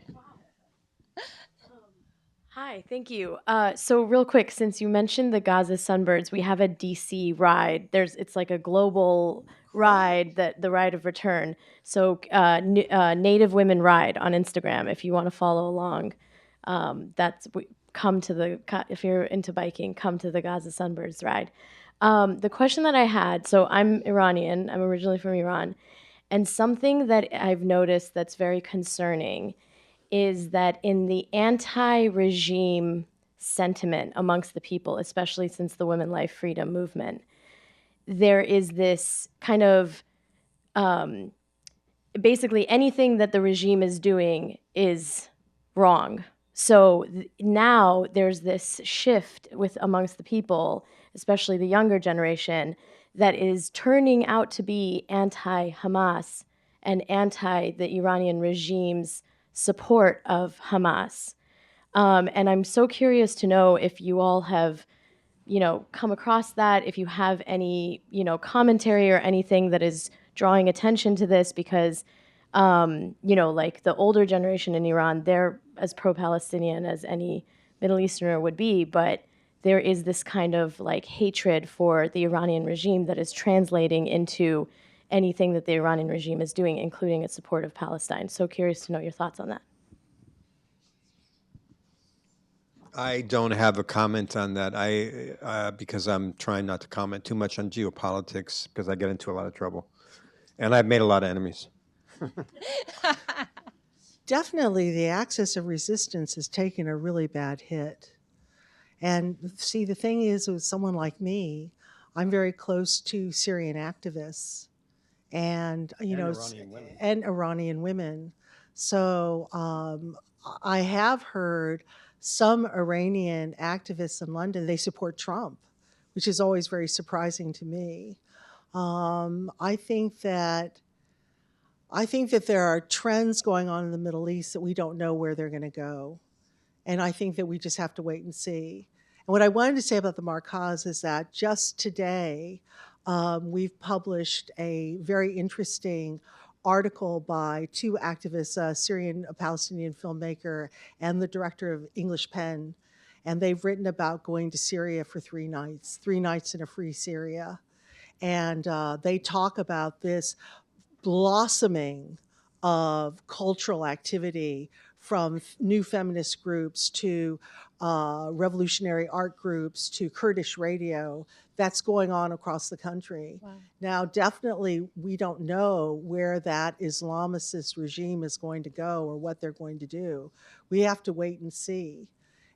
Hi, thank you. So real quick, since you mentioned the Gaza Sunbirds, we have a DC ride. It's like a global ride, the Ride of Return. So Native Women Ride on Instagram, if you want to follow along. If you're into biking, come to the Gaza Sunbirds ride. The question that I had, so I'm Iranian, I'm originally from Iran, and something that I've noticed that's very concerning is that in the anti-regime sentiment amongst the people, especially since the Women Life Freedom movement, there is this kind of basically anything that the regime is doing is wrong. So now there's this shift amongst the people, especially the younger generation, that is turning out to be anti-Hamas and anti the Iranian regime's support of Hamas. And I'm so curious to know if you all have, come across that, if you have any, commentary or anything that is drawing attention to this, because, like the older generation in Iran, they're as pro-Palestinian as any Middle Easterner would be, but there is this kind of like hatred for the Iranian regime that is translating into anything that the Iranian regime is doing, including its support of Palestine. So curious to know your thoughts on that. I don't have a comment on that. Because I'm trying not to comment too much on geopolitics because I get into a lot of trouble, and I've made a lot of enemies. Definitely, the axis of resistance has taken a really bad hit. And see, the thing is, with someone like me, I'm very close to Syrian activists, and Iranian women. and Iranian women. So I have heard some Iranian activists in London, they support Trump, which is always very surprising to me. I think that there are trends going on in the Middle East that we don't know where they're going to go. And I think that we just have to wait and see. And what I wanted to say about the Markaz is that just today, we've published a very interesting article by two activists, a Syrian, a Palestinian filmmaker, and the director of English Pen. And they've written about going to Syria for 3 nights in a free Syria. And they talk about this blossoming of cultural activity, from new feminist groups to revolutionary art groups to Kurdish radio, that's going on across the country. Wow. Now, definitely, we don't know where that Islamicist regime is going to go or what they're going to do. We have to wait and see.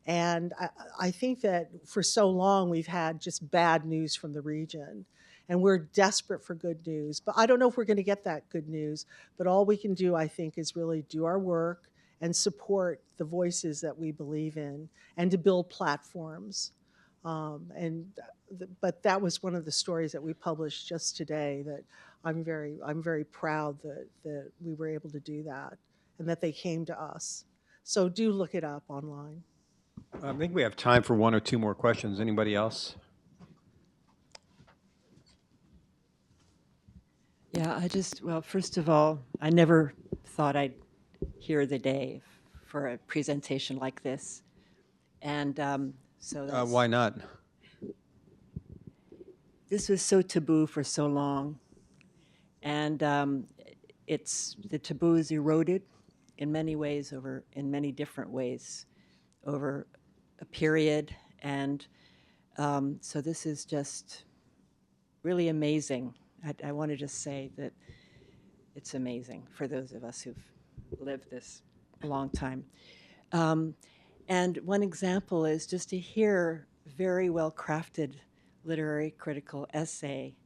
And I think that for so long, we've had just bad news from the region. And we're desperate for good news. But I don't know if we're going to get that good news. But all we can do, I think, is really do our work and support the voices that we believe in, and to build platforms. But that was one of the stories that we published just today, that I'm very proud that we were able to do that, and that they came to us. So do look it up online. I think we have time for 1 or 2 more questions. Anybody else? Yeah, well, first of all, I never thought I'd hear the day for a presentation like this. And so that's, Why not? this was so taboo for so long. And the taboo is eroded in many ways, in many different ways over a period. And so this is just really amazing. I want to just say that it's amazing for those of us who've lived this a long time. And one example is just to hear very well-crafted literary critical essay.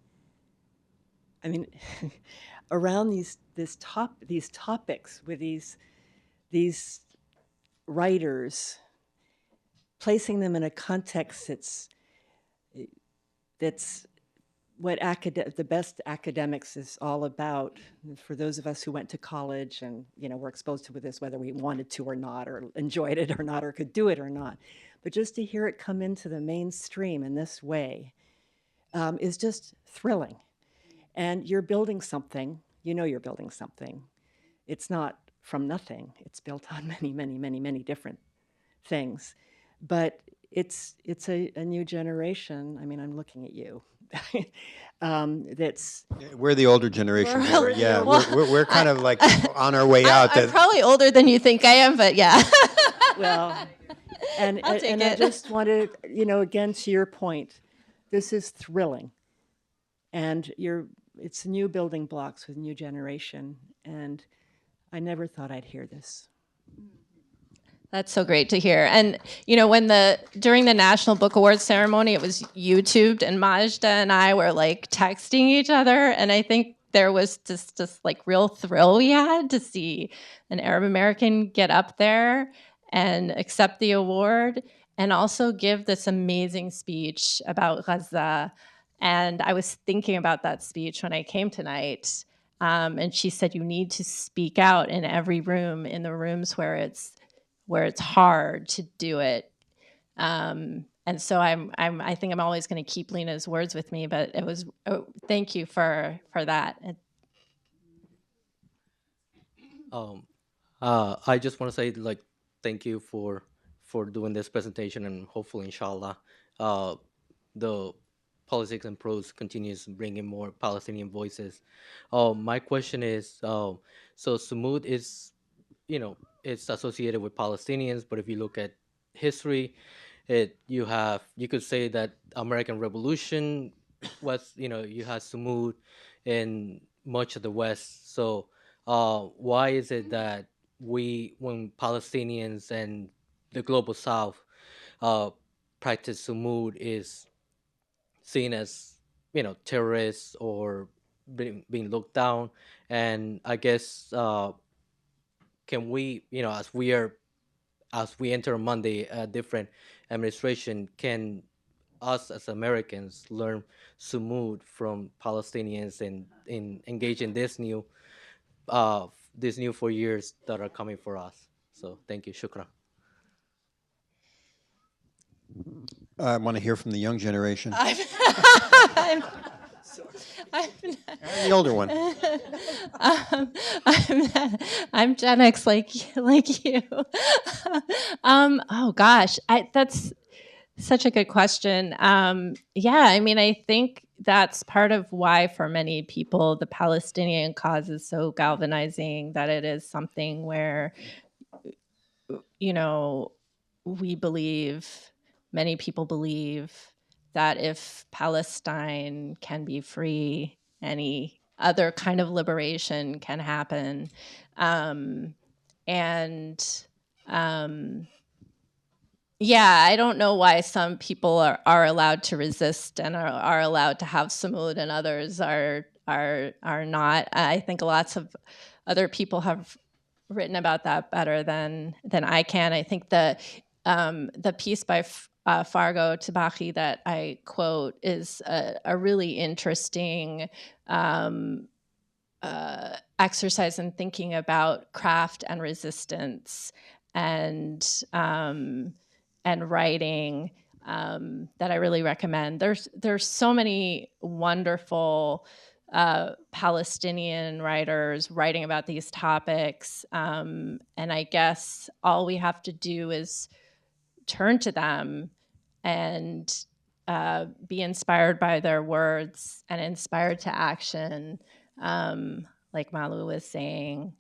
I mean, around these topics with these writers, placing them in a context that's what the best academics is all about. For those of us who went to college and were exposed to this, whether we wanted to or not, or enjoyed it or not, or could do it or not, but just to hear it come into the mainstream in this way is just thrilling. And you're building something. You're building something. It's not from nothing. It's built on many, many, many, many different things. But it's a new generation. I mean, I'm looking at you. We're the older generation. We're- Yeah, well, we're kind of like on our way out. I'm probably older than you think I am, but yeah. well, and I'll take I it. just wanted, again, to your point, this is thrilling. And it's new building blocks with new generation. And I never thought I'd hear this. That's so great to hear. And during the National Book Awards ceremony, it was YouTubed, and Majda and I were like texting each other, and I think there was just like real thrill we had to see an Arab American get up there and accept the award and also give this amazing speech about Gaza. And I was thinking about that speech when I came tonight. And she said, you need to speak out in every room, in the rooms where it's hard to do it. And so I think I'm always going to keep Lena's words with me, but it was, thank you for that. I just want to say, like, thank you for doing this presentation, and hopefully, inshallah, the Politics and Prose continues bringing more Palestinian voices. My question is, so Sumud is, it's associated with Palestinians, but if you look at history, you could say that American Revolution was, you had Sumud in much of the West. So why is it that when Palestinians and the global South practice Sumud, is seen as, terrorists or being looked down? And I guess can we, as we enter Monday a different administration, can us as Americans learn Sumud from Palestinians and engage in this new 4 years that are coming for us? So thank you. Shukran. I want to hear from the young generation. I'm And the older one. I'm Gen X like you. Oh gosh, that's such a good question. I think that's part of why for many people the Palestinian cause is so galvanizing, that it is something where, many people believe that if Palestine can be free, any other kind of liberation can happen. I don't know why some people are allowed to resist and are allowed to have Sumud and others are not. I think lots of other people have written about that better than I can. I think the piece by Fargo Tabachi that I quote is a really interesting exercise in thinking about craft and resistance and writing that I really recommend. There's so many wonderful Palestinian writers writing about these topics, and I guess all we have to do is turn to them and be inspired by their words and inspired to action, like Malu was saying.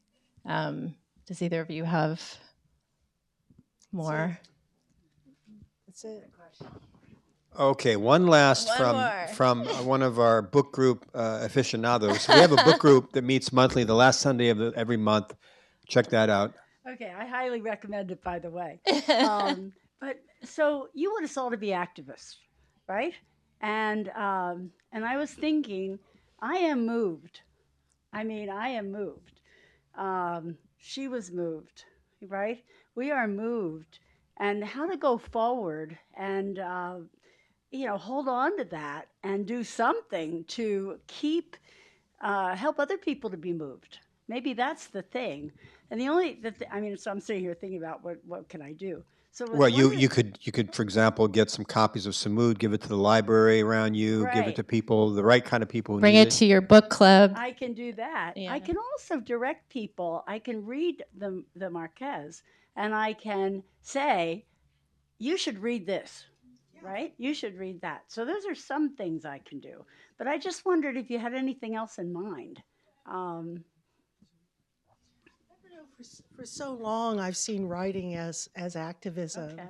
Does either of you have more? That's it. Okay, one last from one of our book group aficionados. We have a book group that meets monthly, the last Sunday of every month. Check that out. Okay, I highly recommend it, by the way. But so you want us all to be activists, right? And I was thinking, I am moved. I am moved. She was moved, right? We are moved. And how to go forward and, hold on to that and do something to keep, help other people to be moved. Maybe that's the thing. And so I'm sitting here thinking about what can I do? So well, you could, for example, get some copies of Sumud, give it to the library around you, right. Give it to people, the right kind of people who Bring need it to your book club. I can do that. Yeah. I can also direct people. I can read the Markaz, and I can say, you should read this, right? You should read that. So those are some things I can do. But I just wondered if you had anything else in mind. For so long, I've seen writing as activism. Okay.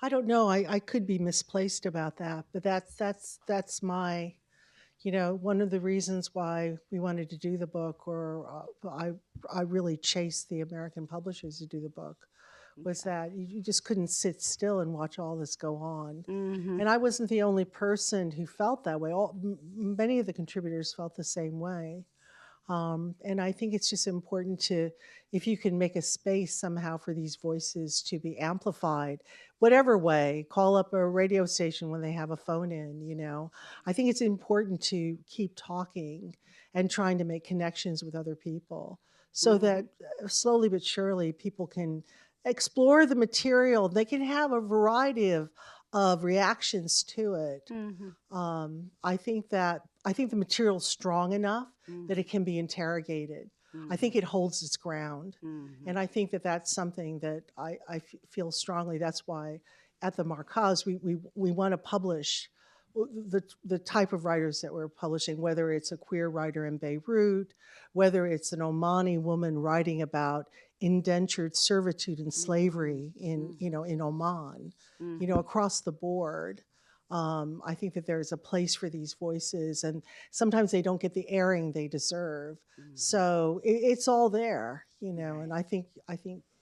I don't know. I could be misplaced about that, but that's my, one of the reasons why we wanted to do the book, or I really chased the American publishers to do the book, was that you just couldn't sit still and watch all this go on. Mm-hmm. And I wasn't the only person who felt that way. Many of the contributors felt the same way. And I think it's just important to, if you can make a space somehow for these voices to be amplified, whatever way, call up a radio station when they have a phone in, I think it's important to keep talking and trying to make connections with other people so that slowly but surely people can explore the material. They can have a variety of reactions to it. Mm-hmm. I think the material's strong enough that it can be interrogated. I think it holds its ground. And I think that that's something that I feel strongly. That's why at the Markaz, we want to publish the type of writers that we're publishing, whether it's a queer writer in Beirut, whether it's an Omani woman writing about indentured servitude and slavery in Oman, across the board. I think that there's a place for these voices, and sometimes they don't get the airing they deserve. So it's all there, and I think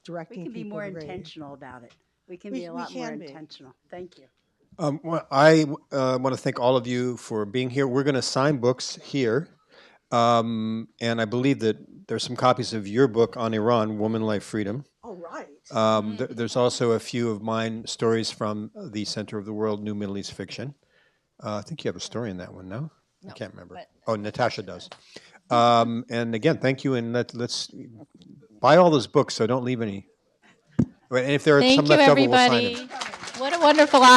directing We can be people more to read. intentional about it. We can be a lot more intentional. Thank you. Well, I want to thank all of you for being here. We're going to sign books here. And I believe that there's some copies of your book on Iran, Woman, Life, Freedom. Oh, right. There's also a few of mine, stories from the Center of the World, New Middle East Fiction. I think you have a story in that one, no? I can't remember. Oh, Natasha does. And again, thank you, and let's buy all those books, so don't leave any. And if there are some Thank you, left over, we'll sign everybody. them. What a wonderful